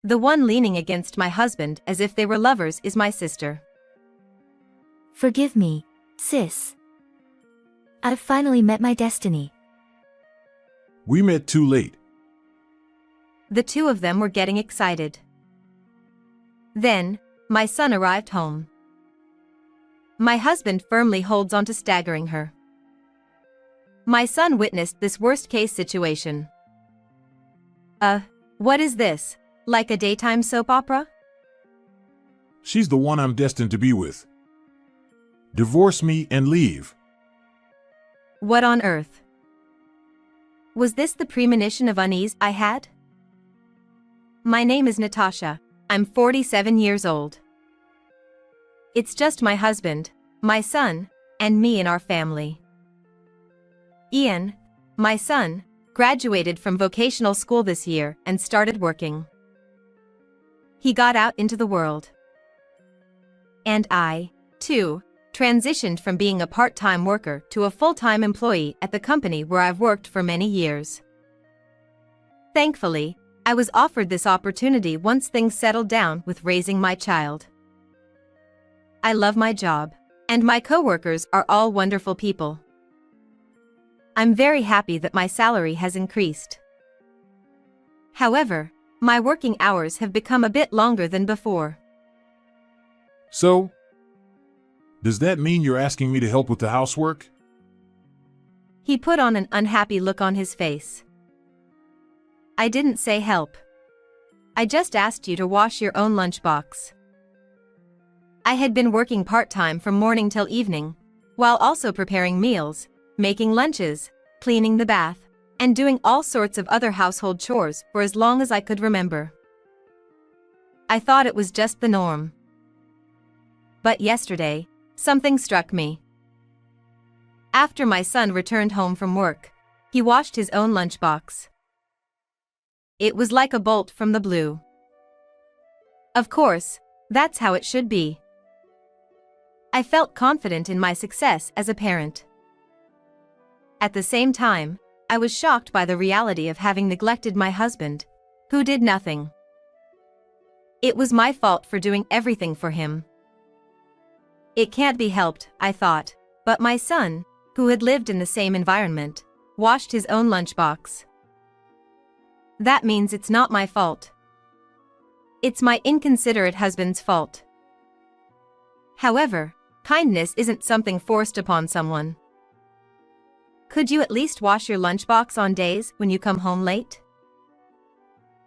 The one leaning against my husband as if they were lovers is my sister. Forgive me, sis. I've finally met my destiny. We met too late. The two of them were getting excited. Then, my son arrived home. My husband firmly holds on to staggering her. My son witnessed this worst-case situation. What is this? Like a daytime soap opera? She's the one I'm destined to be with. Divorce me and leave. What on earth? Was this the premonition of unease I had? My name is Natasha. I'm 47 years old. It's just my husband, my son, and me in our family. Ian, my son, graduated from vocational school this year and started working. He got out into the world. And I, too, transitioned from being a part-time worker to a full-time employee at the company where I've worked for many years. Thankfully, I was offered this opportunity once things settled down with raising my child. I love my job, and my coworkers are all wonderful people. I'm very happy that my salary has increased. However, my working hours have become a bit longer than before. So? Does that mean you're asking me to help with the housework? He put on an unhappy look on his face. I didn't say help. I just asked you to wash your own lunchbox. I had been working part-time from morning till evening, while also preparing meals, making lunches, cleaning the bath, and doing all sorts of other household chores for as long as I could remember. I thought it was just the norm. But yesterday, something struck me. After my son returned home from work, he washed his own lunchbox. It was like a bolt from the blue. Of course, that's how it should be. I felt confident in my success as a parent. At the same time, I was shocked by the reality of having neglected my husband, who did nothing. It was my fault for doing everything for him. It can't be helped, I thought, but my son, who had lived in the same environment, washed his own lunchbox. That means it's not my fault. It's my inconsiderate husband's fault. However, kindness isn't something forced upon someone. Could you at least wash your lunchbox on days when you come home late?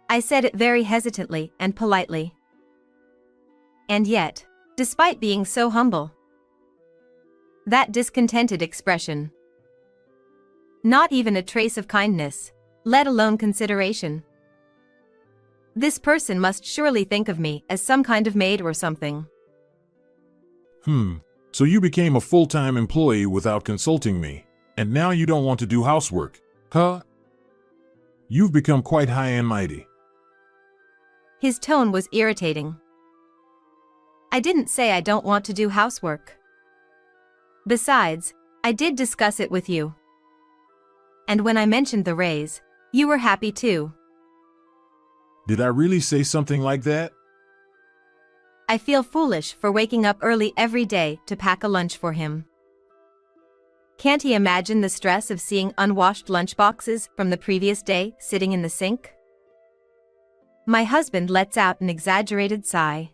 I said it very hesitantly and politely. And yet, despite being so humble, that discontented expression. Not even a trace of kindness, let alone consideration. This person must surely think of me as some kind of maid or something. So you became a full-time employee without consulting me, and now you don't want to do housework, huh? You've become quite high and mighty. His tone was irritating. I didn't say I don't want to do housework. Besides, I did discuss it with you. And when I mentioned the raise, you were happy too. Did I really say something like that? I feel foolish for waking up early every day to pack a lunch for him. Can't he imagine the stress of seeing unwashed lunchboxes from the previous day sitting in the sink? My husband lets out an exaggerated sigh.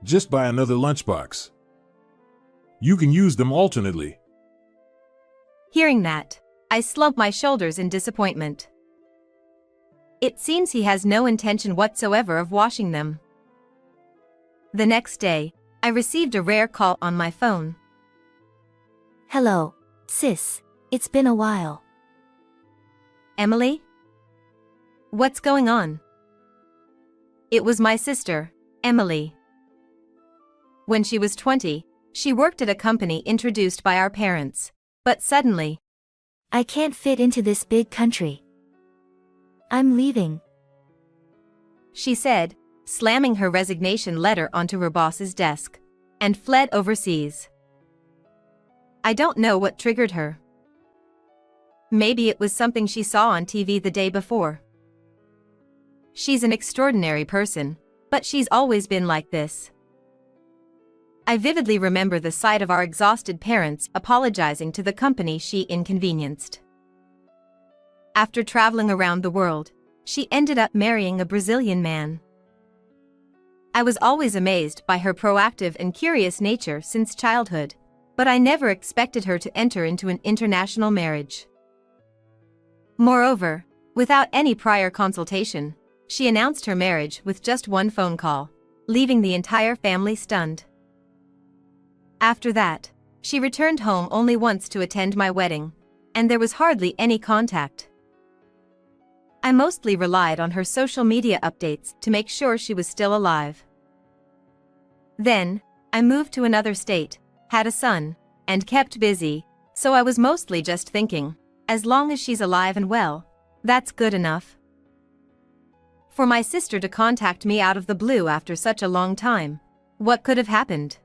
Just buy another lunchbox. You can use them alternately. Hearing that, I slump my shoulders in disappointment. It seems he has no intention whatsoever of washing them. The next day, I received a rare call on my phone. Hello, sis. It's been a while. Emily? What's going on? It was my sister, Emily. When she was 20, she worked at a company introduced by our parents, but suddenly, I can't fit into this big country. I'm leaving. She said, slamming her resignation letter onto her boss's desk, and fled overseas. I don't know what triggered her. Maybe it was something she saw on TV the day before. she's an extraordinary person, but she's always been like this. I vividly remember the sight of our exhausted parents apologizing to the company she inconvenienced. After traveling around the world, she ended up marrying a Brazilian man. I was always amazed by her proactive and curious nature since childhood, but I never expected her to enter into an international marriage. Moreover, without any prior consultation, she announced her marriage with just one phone call, leaving the entire family stunned. After that, she returned home only once to attend my wedding, and there was hardly any contact. I mostly relied on her social media updates to make sure she was still alive. Then, I moved to another state, had a son, and kept busy, so I was mostly just thinking, as long as she's alive and well, that's good enough. For my sister to contact me out of the blue after such a long time, what could have happened?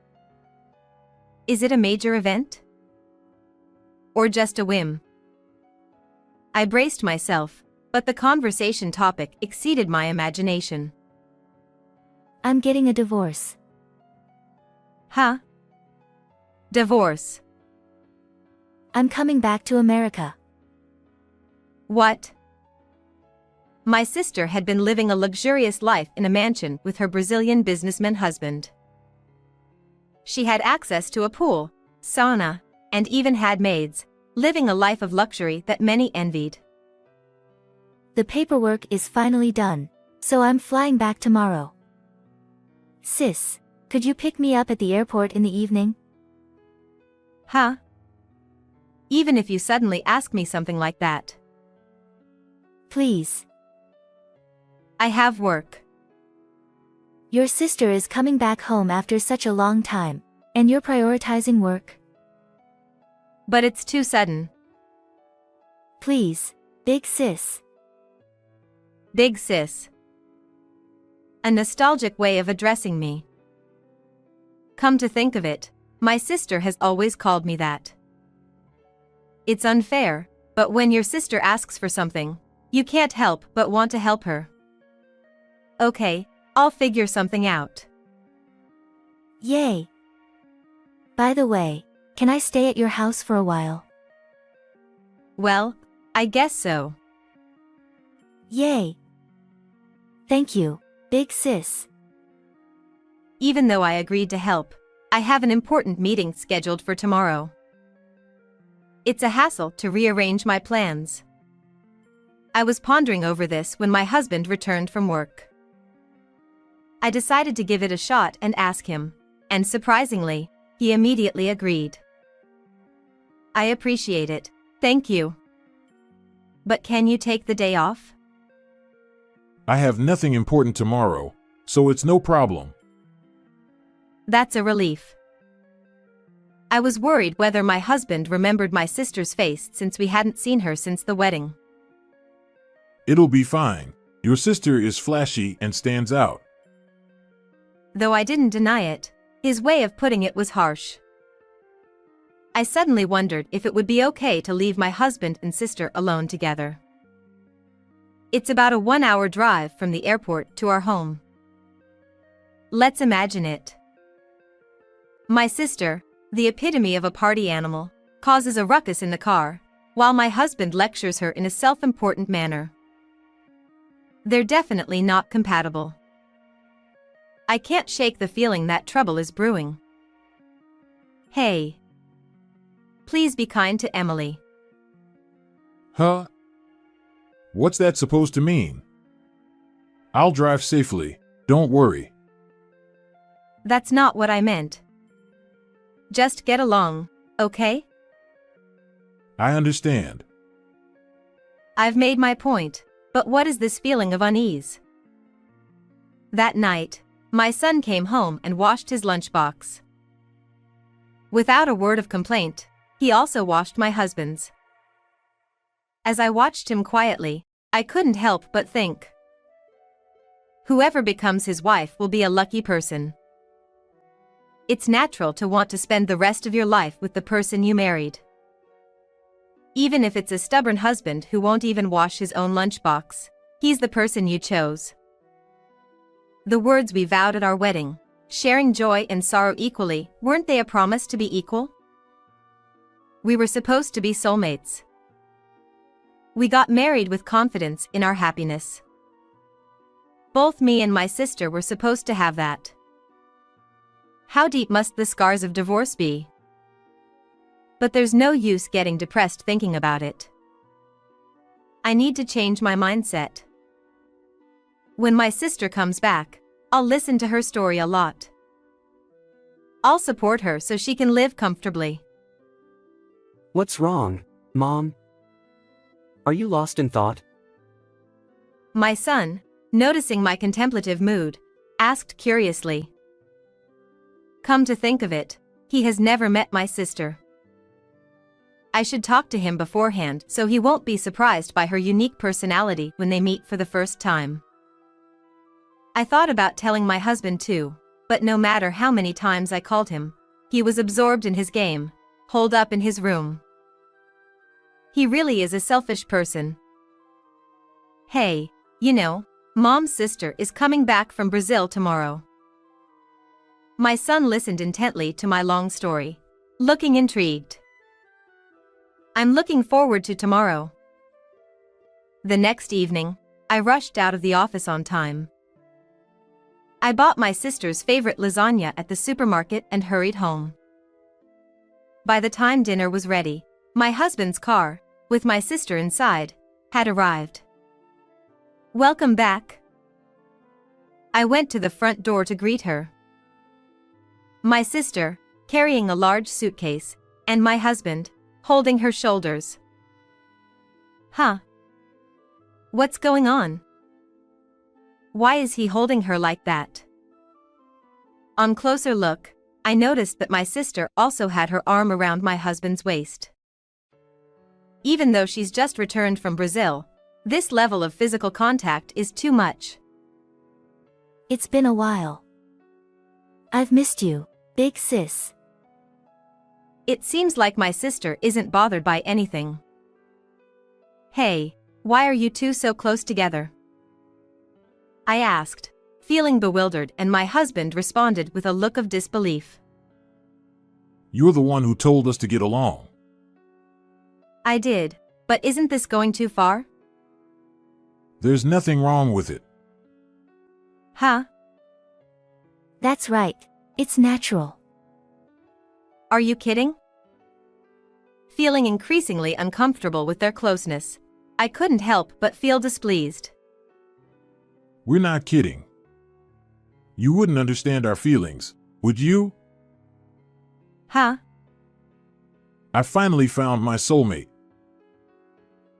Is it a major event? Or just a whim? I braced myself, but the conversation topic exceeded my imagination. I'm getting a divorce. Huh? Divorce? I'm coming back to America. What? My sister had been living a luxurious life in a mansion with her Brazilian businessman husband. She had access to a pool, sauna, and even had maids, living a life of luxury that many envied. The paperwork is finally done, so I'm flying back tomorrow. Sis, could you pick me up at the airport in the evening? Huh? Even if you suddenly ask me something like that. Please. I have work. Your sister is coming back home after such a long time, and you're prioritizing work? But it's too sudden. Please, big sis. Big sis. A nostalgic way of addressing me. Come to think of it, my sister has always called me that. It's unfair, but when your sister asks for something, you can't help but want to help her. Okay, I'll figure something out. Yay. By the way, can I stay at your house for a while? Well, I guess so. Yay. Thank you, big sis. Even though I agreed to help, I have an important meeting scheduled for tomorrow. It's a hassle to rearrange my plans. I was pondering over this when my husband returned from work. I decided to give it a shot and ask him, and surprisingly, he immediately agreed. I appreciate it, thank you. But can you take the day off? I have nothing important tomorrow, so it's no problem. That's a relief. I was worried whether my husband remembered my sister's face since we hadn't seen her since the wedding. It'll be fine. Your sister is flashy and stands out. Though I didn't deny it, his way of putting it was harsh. I suddenly wondered if it would be okay to leave my husband and sister alone together. It's about a 1-hour drive from the airport to our home. Let's imagine it. My sister, the epitome of a party animal, causes a ruckus in the car, while my husband lectures her in a self-important manner. They're definitely not compatible. I can't shake the feeling that trouble is brewing. Hey. Please be kind to Emily. Huh? What's that supposed to mean? I'll drive safely, don't worry. That's not what I meant. Just get along, okay? I understand. I've made my point, but what is this feeling of unease? That night, my son came home and washed his lunchbox. Without a word of complaint, he also washed my husband's. As I watched him quietly, I couldn't help but think. Whoever becomes his wife will be a lucky person. It's natural to want to spend the rest of your life with the person you married. Even if it's a stubborn husband who won't even wash his own lunchbox, he's the person you chose, The words we vowed at our wedding, sharing joy and sorrow equally, weren't they a promise to be equal? We were supposed to be soulmates. We got married with confidence in our happiness. Both me and my sister were supposed to have that. How deep must the scars of divorce be? But there's no use getting depressed thinking about it. I need to change my mindset. When my sister comes back, I'll listen to her story a lot. I'll support her so she can live comfortably. What's wrong, Mom? Are you lost in thought? My son, noticing my contemplative mood, asked curiously. Come to think of it, he has never met my sister. I should talk to him beforehand so he won't be surprised by her unique personality when they meet for the first time. I thought about telling my husband too, but no matter how many times I called him, he was absorbed in his game, holed up in his room. He really is a selfish person. Hey, you know, Mom's sister is coming back from Brazil tomorrow. My son listened intently to my long story, looking intrigued. I'm looking forward to tomorrow. The next evening, I rushed out of the office on time. I bought my sister's favorite lasagna at the supermarket and hurried home. By the time dinner was ready, my husband's car, with my sister inside, had arrived. Welcome back. I went to the front door to greet her. My sister, carrying a large suitcase, and my husband, holding her shoulders. Huh? What's going on? Why is he holding her like that? On closer look, I noticed that my sister also had her arm around my husband's waist. Even though she's just returned from Brazil, this level of physical contact is too much. It's been a while. I've missed you, big sis. It seems like my sister isn't bothered by anything. Hey, why are you two so close together? I asked, feeling bewildered, and my husband responded with a look of disbelief. You're the one who told us to get along. I did, but isn't this going too far? There's nothing wrong with it. Huh? That's right, it's natural. Are you kidding? Feeling increasingly uncomfortable with their closeness, I couldn't help but feel displeased. We're not kidding. You wouldn't understand our feelings, would you? Huh? I finally found my soulmate.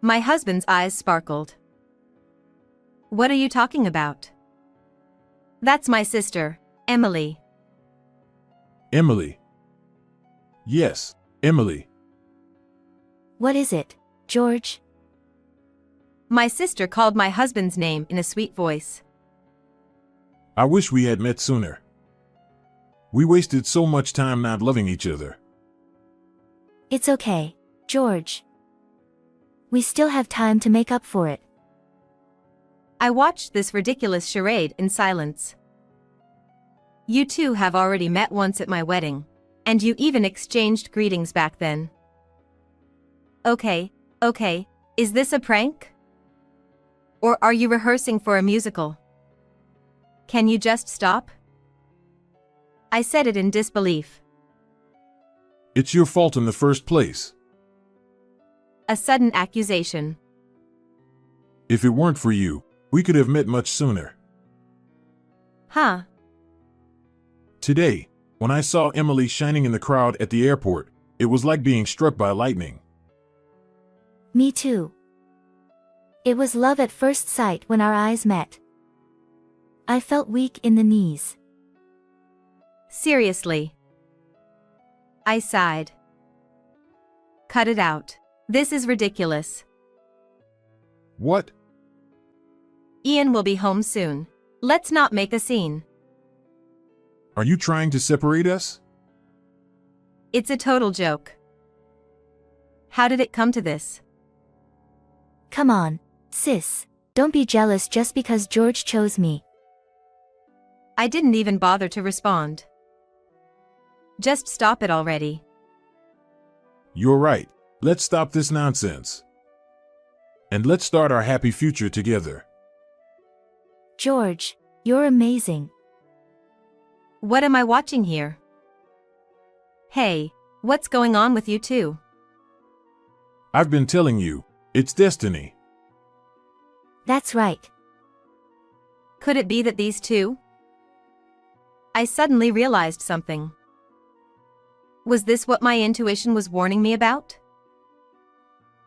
My husband's eyes sparkled. What are you talking about? That's my sister, Emily. Emily. Yes, Emily. What is it, George? My sister called my husband's name in a sweet voice. I wish we had met sooner. We wasted so much time not loving each other. It's okay, George. We still have time to make up for it. I watched this ridiculous charade in silence. You two have already met once at my wedding, and you even exchanged greetings back then. Okay, is this a prank? Or are you rehearsing for a musical? Can you just stop? I said it in disbelief. It's your fault in the first place. A sudden accusation. If it weren't for you, we could have met much sooner. Huh? Today, when I saw Emily shining in the crowd at the airport, it was like being struck by lightning. Me too. It was love at first sight when our eyes met. I felt weak in the knees. Seriously. I sighed. Cut it out. This is ridiculous. What? Ian will be home soon. Let's not make a scene. Are you trying to separate us? It's a total joke. How did it come to this? Come on, sis. Don't be jealous just because George chose me. I didn't even bother to respond. Just stop it already. You're right. Let's stop this nonsense. And let's start our happy future together. George, you're amazing. What am I watching here? Hey, what's going on with you two? I've been telling you, it's destiny. That's right. Could it be that these two? I suddenly realized something. Was this what my intuition was warning me about?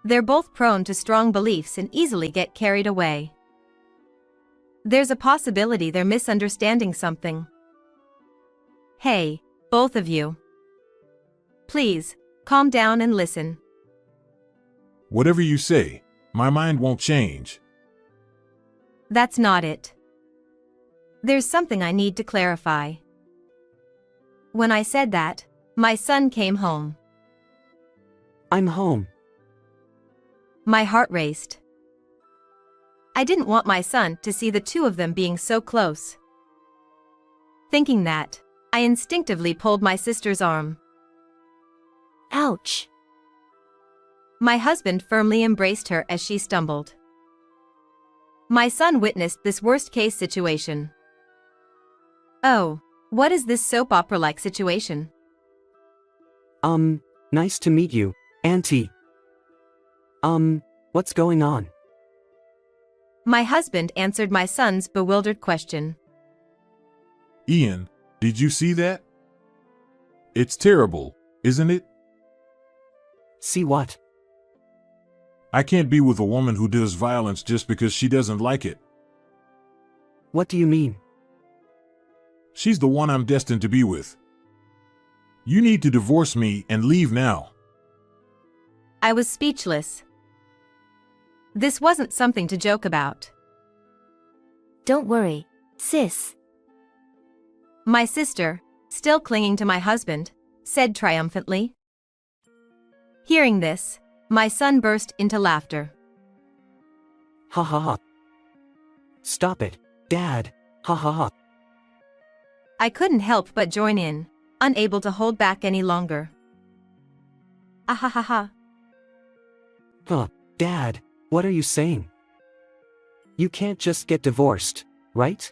They're both prone to strong beliefs and easily get carried away. There's a possibility they're misunderstanding something. Hey, both of you. Please, calm down and listen. Whatever you say, my mind won't change. That's not it. There's something I need to clarify. When I said that, my son came home. I'm home. My heart raced. I didn't want my son to see the two of them being so close. Thinking that, I instinctively pulled my sister's arm. Ouch. My husband firmly embraced her as she stumbled. My son witnessed this worst-case situation. Oh, what is this soap opera-like situation? Nice to meet you, Auntie. What's going on? My husband answered my son's bewildered question. Ian, did you see that? It's terrible, isn't it? See what? I can't be with a woman who does violence just because she doesn't like it. What do you mean? She's the one I'm destined to be with. You need to divorce me and leave now. I was speechless. This wasn't something to joke about. Don't worry, sis. My sister, still clinging to my husband, said triumphantly. Hearing this, my son burst into laughter. Ha ha ha. Stop it, Dad. Ha ha ha. I couldn't help but join in, unable to hold back any longer. Ahahaha. Huh, Dad, what are you saying? You can't just get divorced, right?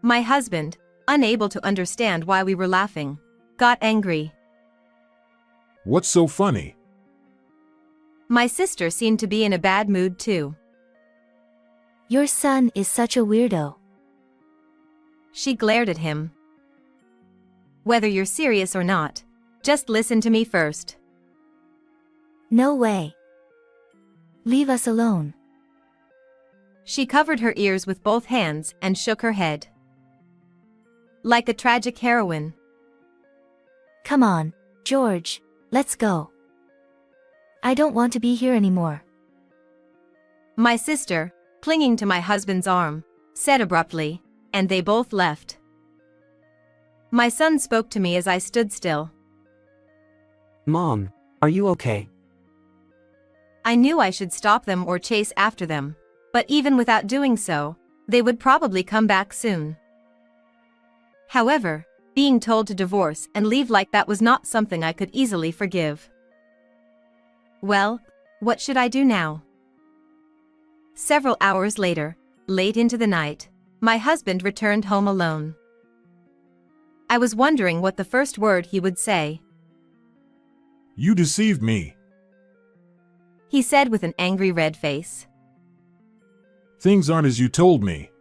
My husband, unable to understand why we were laughing, got angry. What's so funny? My sister seemed to be in a bad mood too. Your son is such a weirdo. She glared at him. Whether you're serious or not, just listen to me first. No way. Leave us alone. She covered her ears with both hands and shook her head. Like a tragic heroine. Come on, George, let's go. I don't want to be here anymore. My sister, clinging to my husband's arm, said abruptly, and they both left. My son spoke to me as I stood still. Mom, are you okay? I knew I should stop them or chase after them, but even without doing so, they would probably come back soon. However, being told to divorce and leave like that was not something I could easily forgive. Well, what should I do now? Several hours later, late into the night, my husband returned home alone. I was wondering what the first word he would say. You deceived me. He said with an angry red face. Things aren't as you told me.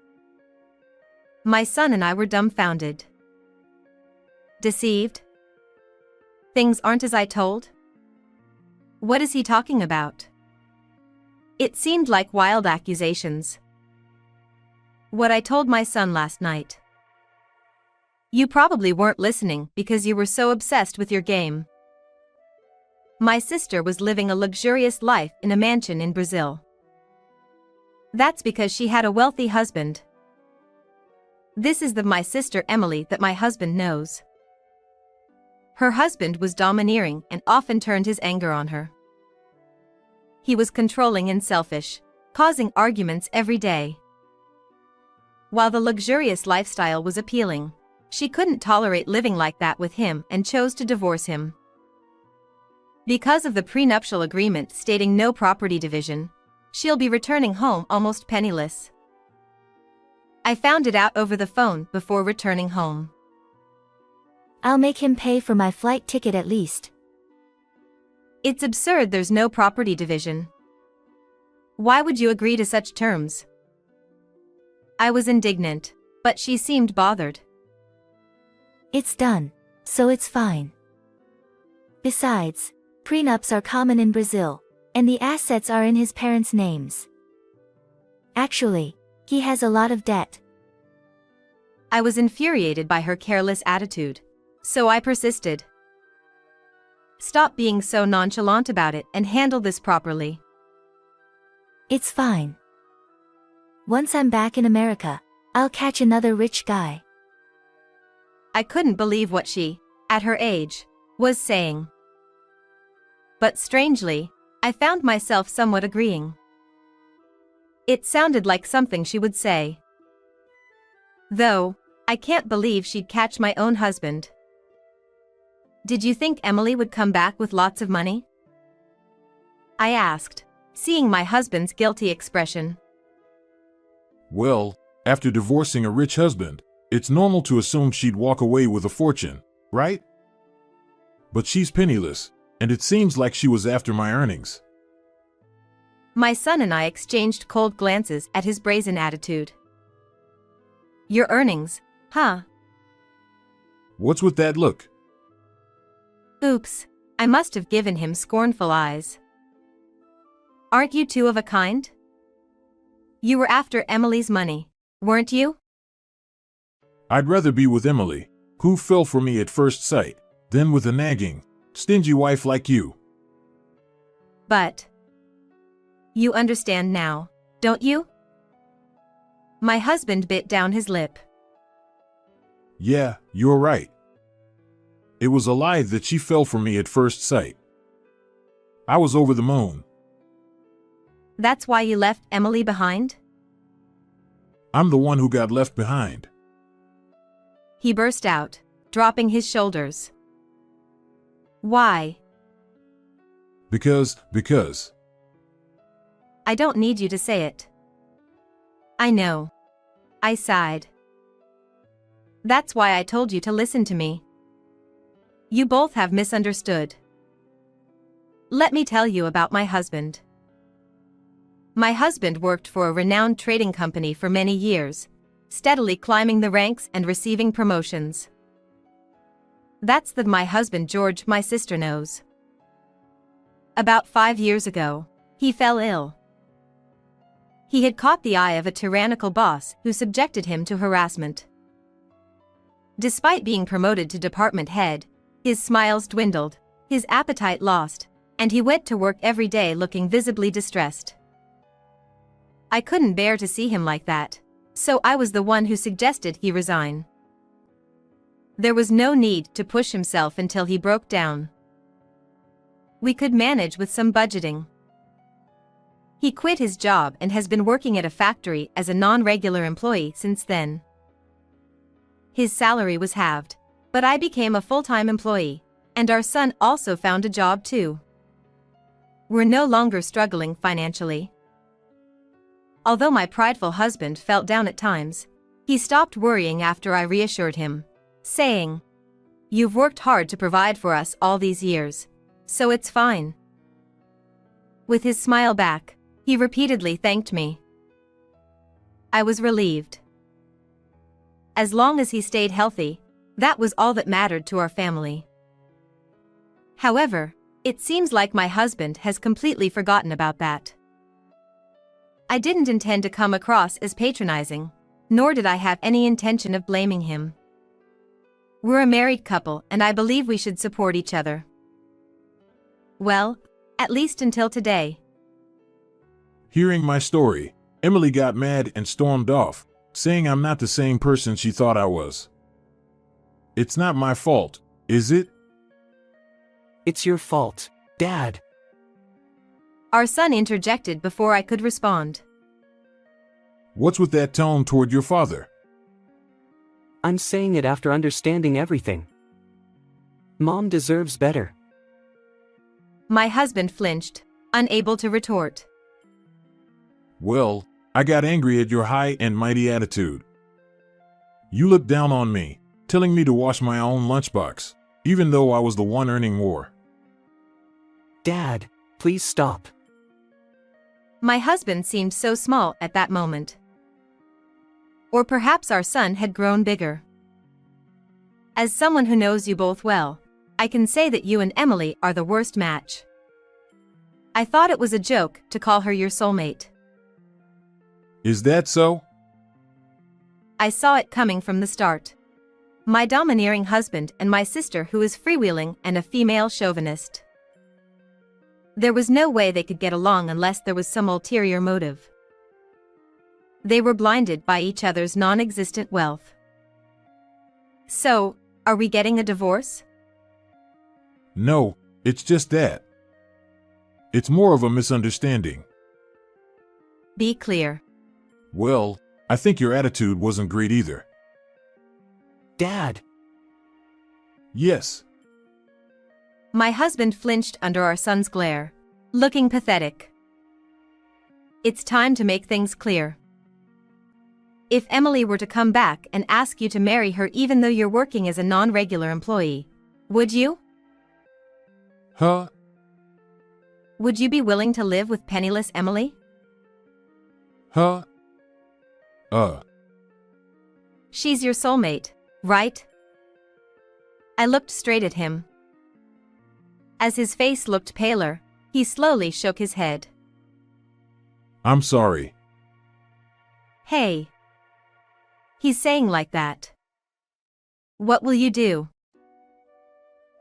My son and I were dumbfounded. Deceived? Things aren't as I told? What is he talking about? It seemed like wild accusations. What I told my son last night. You probably weren't listening because you were so obsessed with your game. My sister was living a luxurious life in a mansion in Brazil. That's because she had a wealthy husband. This is my sister Emily that my husband knows. Her husband was domineering and often turned his anger on her. He was controlling and selfish, causing arguments every day. While the luxurious lifestyle was appealing, she couldn't tolerate living like that with him and chose to divorce him. Because of the prenuptial agreement stating no property division, she'll be returning home almost penniless. I found it out over the phone before returning home. I'll make him pay for my flight ticket at least. It's absurd there's no property division. Why would you agree to such terms? I was indignant, but she seemed bothered. It's done, so it's fine. Besides, prenups are common in Brazil, and the assets are in his parents' names. Actually, he has a lot of debt. I was infuriated by her careless attitude, so I persisted. Stop being so nonchalant about it and handle this properly. It's fine. Once I'm back in America, I'll catch another rich guy. I couldn't believe what she, at her age, was saying. But strangely, I found myself somewhat agreeing. It sounded like something she would say. Though, I can't believe she'd catch my own husband. Did you think Emily would come back with lots of money? I asked, seeing my husband's guilty expression. Well, after divorcing a rich husband, it's normal to assume she'd walk away with a fortune, right? But she's penniless, and it seems like she was after my earnings. My son and I exchanged cold glances at his brazen attitude. Your earnings, huh? What's with that look? Oops, I must have given him scornful eyes. Aren't you two of a kind? You were after Emily's money, weren't you? I'd rather be with Emily, who fell for me at first sight, than with a nagging, stingy wife like you. But you understand now, don't you? My husband bit down his lip. Yeah, you're right. It was a lie that she fell for me at first sight. I was over the moon. That's why you left Emily behind? I'm the one who got left behind. He burst out, dropping his shoulders. Why? Because. I don't need you to say it. I know. I sighed. That's why I told you to listen to me. You both have misunderstood. Let me tell you about my husband. My husband worked for a renowned trading company for many years, steadily climbing the ranks and receiving promotions. That's the my husband George my sister knows. About 5 years ago, he fell ill. He had caught the eye of a tyrannical boss who subjected him to harassment. Despite being promoted to department head, his smiles dwindled, his appetite lost, and he went to work every day looking visibly distressed. I couldn't bear to see him like that, so I was the one who suggested he resign. There was no need to push himself until he broke down. We could manage with some budgeting. He quit his job and has been working at a factory as a non-regular employee since then. His salary was halved, but I became a full-time employee, and our son also found a job too. We're no longer struggling financially. Although my prideful husband felt down at times, he stopped worrying after I reassured him, saying, "You've worked hard to provide for us all these years, so it's fine." With his smile back, he repeatedly thanked me. I was relieved. As long as he stayed healthy, that was all that mattered to our family. However, it seems like my husband has completely forgotten about that. I didn't intend to come across as patronizing, nor did I have any intention of blaming him. We're a married couple and I believe we should support each other. Well, at least until today. Hearing my story, Emily got mad and stormed off, saying I'm not the same person she thought I was. It's not my fault, is it? It's your fault, Dad. Our son interjected before I could respond. What's with that tone toward your father? I'm saying it after understanding everything. Mom deserves better. My husband flinched, unable to retort. Well, I got angry at your high and mighty attitude. You looked down on me, telling me to wash my own lunchbox, even though I was the one earning more. Dad, please stop. My husband seemed so small at that moment. Or perhaps our son had grown bigger. As someone who knows you both well, I can say that you and Emily are the worst match. I thought it was a joke to call her your soulmate. Is that so? I saw it coming from the start. My domineering husband and my sister who is freewheeling and a female chauvinist. There was no way they could get along unless there was some ulterior motive. They were blinded by each other's non-existent wealth. So, are we getting a divorce? No, it's just that. It's more of a misunderstanding. Be clear. Well, I think your attitude wasn't great either. Dad. Yes. My husband flinched under our son's glare, looking pathetic. It's time to make things clear. If Emily were to come back and ask you to marry her even though you're working as a non-regular employee, would you? Huh? Would you be willing to live with penniless Emily? Huh? She's your soulmate, right? I looked straight at him. As his face looked paler, he slowly shook his head. I'm sorry. Hey. He's saying like that. What will you do?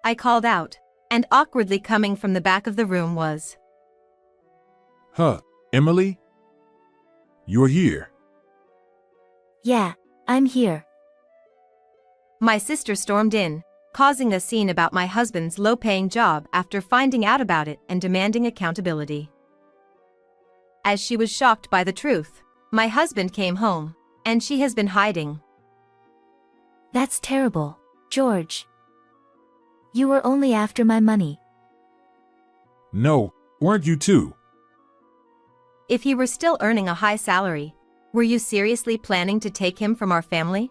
I called out, and awkwardly coming from the back of the room was, Huh, Emily? You're here. Yeah, I'm here. My sister stormed in, causing a scene about my husband's low-paying job after finding out about it and demanding accountability. As she was shocked by the truth, my husband came home, and she has been hiding. That's terrible, George. You were only after my money. No, weren't you too? If he were still earning a high salary, were you seriously planning to take him from our family?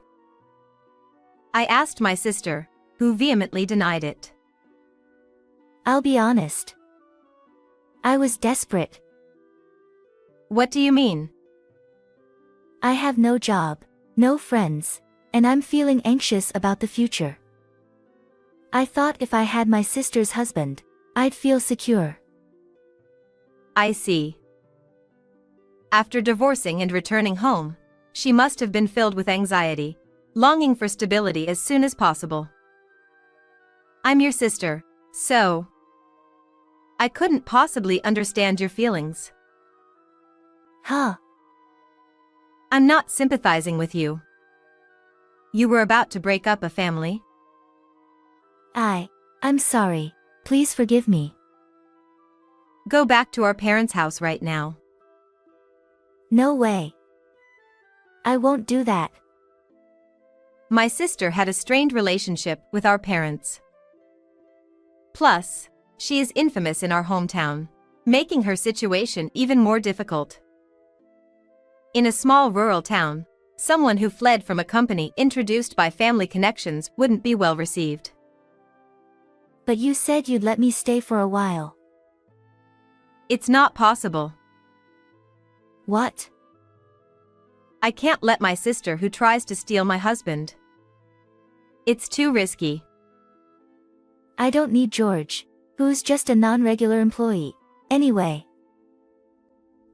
I asked my sister, who vehemently denied it. I'll be honest. I was desperate. What do you mean? I have no job, no friends, and I'm feeling anxious about the future. I thought if I had my sister's husband, I'd feel secure. I see. After divorcing and returning home, she must have been filled with anxiety, longing for stability as soon as possible. I'm your sister, so I couldn't possibly understand your feelings. Huh? I'm not sympathizing with you. You were about to break up a family. I'm sorry. Please forgive me. Go back to our parents' house right now. No way. I won't do that. My sister had a strained relationship with our parents. Plus, she is infamous in our hometown, making her situation even more difficult. In a small rural town, someone who fled from a company introduced by family connections wouldn't be well received. But you said you'd let me stay for a while. It's not possible. What? I can't let my sister who tries to steal my husband. It's too risky. I don't need George, who's just a non-regular employee. Anyway.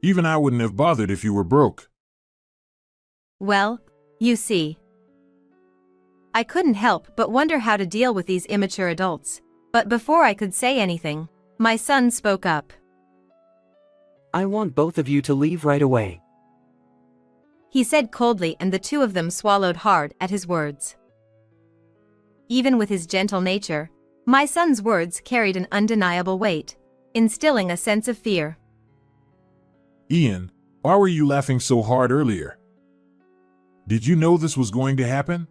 Even I wouldn't have bothered if you were broke. Well, you see. I couldn't help but wonder how to deal with these immature adults, but before I could say anything, my son spoke up. I want both of you to leave right away. He said coldly, and the two of them swallowed hard at his words. Even with his gentle nature, my son's words carried an undeniable weight, instilling a sense of fear. Ian, why were you laughing so hard earlier? Did you know this was going to happen?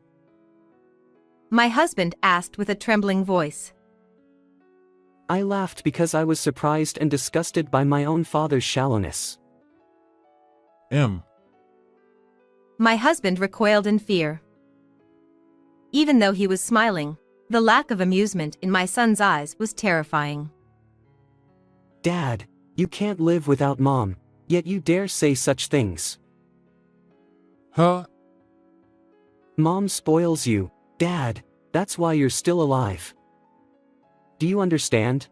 My husband asked with a trembling voice. I laughed because I was surprised and disgusted by my own father's shallowness. My husband recoiled in fear. Even though he was smiling, the lack of amusement in my son's eyes was terrifying. Dad, you can't live without Mom, yet you dare say such things. Huh? Mom spoils you, Dad, that's why you're still alive. Do you understand?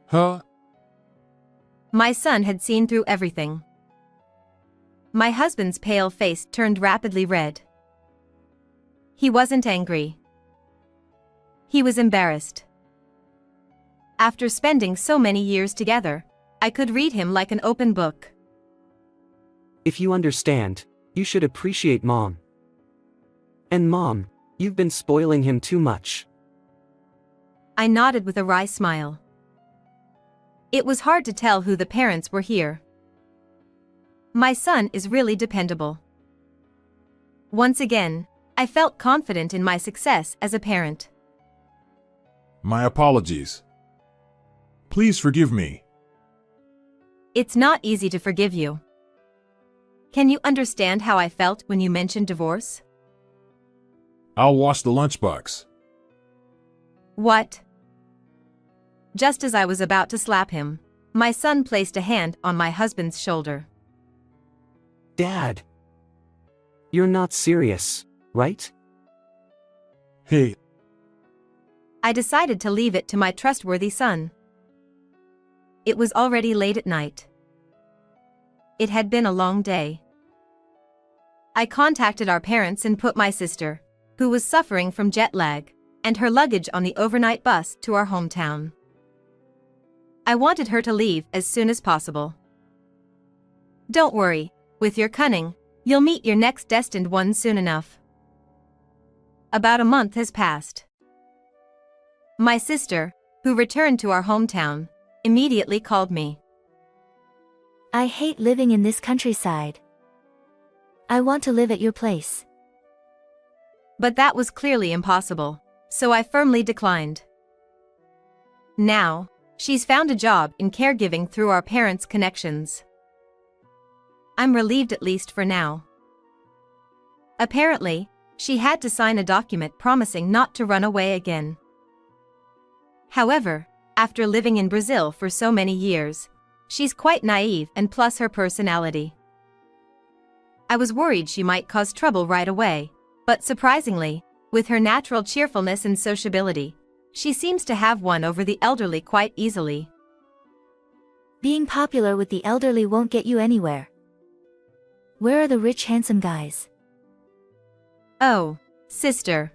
Huh? My son had seen through everything. My husband's pale face turned rapidly red. He wasn't angry. He was embarrassed. After spending so many years together, I could read him like an open book. If you understand, you should appreciate Mom. And Mom, you've been spoiling him too much. I nodded with a wry smile. It was hard to tell who the parents were here. My son is really dependable. Once again, I felt confident in my success as a parent. My apologies. Please forgive me. It's not easy to forgive you. Can you understand how I felt when you mentioned divorce? I'll wash the lunchbox. What? Just as I was about to slap him, my son placed a hand on my husband's shoulder. Dad! You're not serious, right? Hey, I decided to leave it to my trustworthy son. It was already late at night. It had been a long day. I contacted our parents and put my sister, who was suffering from jet lag, and her luggage on the overnight bus to our hometown. I wanted her to leave as soon as possible. Don't worry, with your cunning, you'll meet your next destined one soon enough. About a month has passed. My sister, who returned to our hometown, immediately called me. I hate living in this countryside. I want to live at your place. But that was clearly impossible, so I firmly declined. Now, she's found a job in caregiving through our parents' connections. I'm relieved at least for now. Apparently, she had to sign a document promising not to run away again. However, after living in Brazil for so many years, she's quite naive and plus her personality. I was worried she might cause trouble right away, but surprisingly, with her natural cheerfulness and sociability, she seems to have won over the elderly quite easily. Being popular with the elderly won't get you anywhere. Where are the rich handsome guys? Oh, sister.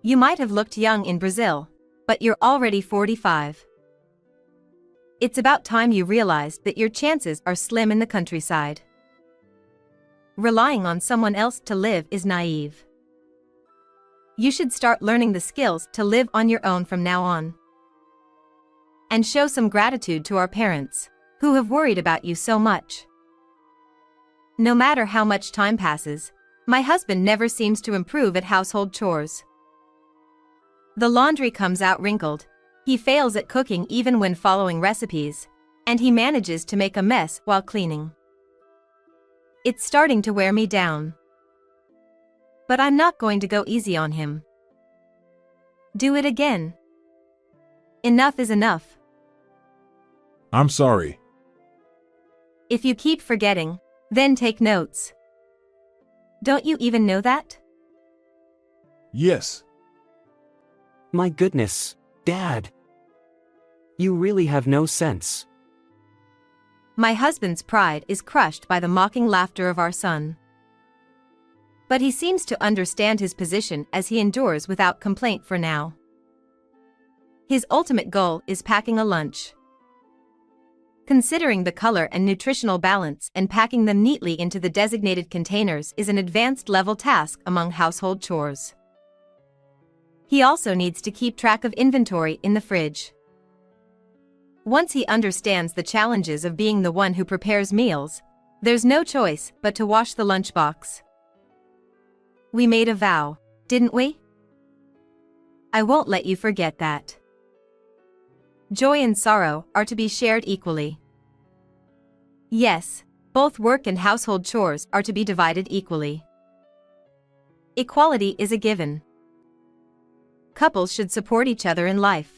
You might have looked young in Brazil, but you're already 45. It's about time you realized that your chances are slim in the countryside. Relying on someone else to live is naive. You should start learning the skills to live on your own from now on. And show some gratitude to our parents, who have worried about you so much. No matter how much time passes, my husband never seems to improve at household chores. The laundry comes out wrinkled, he fails at cooking even when following recipes, and he manages to make a mess while cleaning. It's starting to wear me down. But I'm not going to go easy on him. Do it again. Enough is enough. I'm sorry. If you keep forgetting, then take notes. Don't you even know that? Yes. My goodness, Dad. You really have no sense. My husband's pride is crushed by the mocking laughter of our son. But he seems to understand his position as he endures without complaint for now. His ultimate goal is packing a lunch. Considering the color and nutritional balance and packing them neatly into the designated containers is an advanced level task among household chores. He also needs to keep track of inventory in the fridge. Once he understands the challenges of being the one who prepares meals, There's no choice but to wash the lunchbox. We made a vow, didn't we? I won't let you forget that. Joy and sorrow are to be shared equally. Yes, both work and household chores are to be divided equally. Equality is a given. Couples should support each other in life.